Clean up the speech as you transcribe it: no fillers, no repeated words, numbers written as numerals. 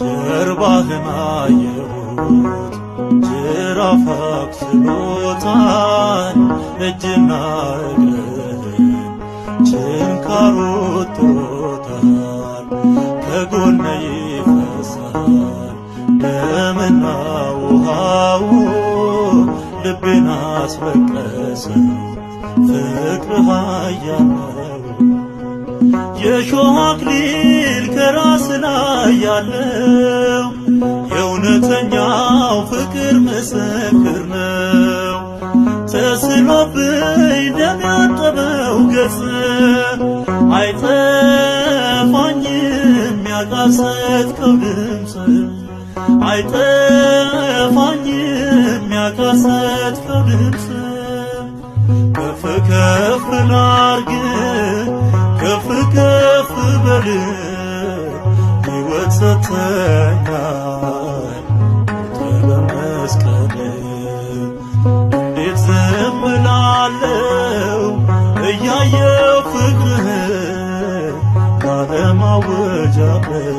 ጀርባህን አየሁት ጅራፍ አክስሎታል እጅና እግርህን ችንካር ወጥቶታል። ከጎነ ይፈሳል ደምና ውሃው ልቤን አስለቀሰው ፍቅርህ ኃያል ነው። የሾህ አክሊል ከራስ ላይ ያለው የእውነተኛው ፍቅር ምስክር ነው። ተስሎብኝ ደም ያጠበው ገጽ አይጠፋኝም ያቃሰትከው ድምፅ አይጠፋኝም ያቃሰትከው ድምፅ። ከፍ ከፍ ላርግ ከፍ ከፍ በል ሕይወት ሰጥተኛል በመስቀል። እንዴት ዝም እላለሁ እያየሁ ፍቅርህን ካለማወጃለሁ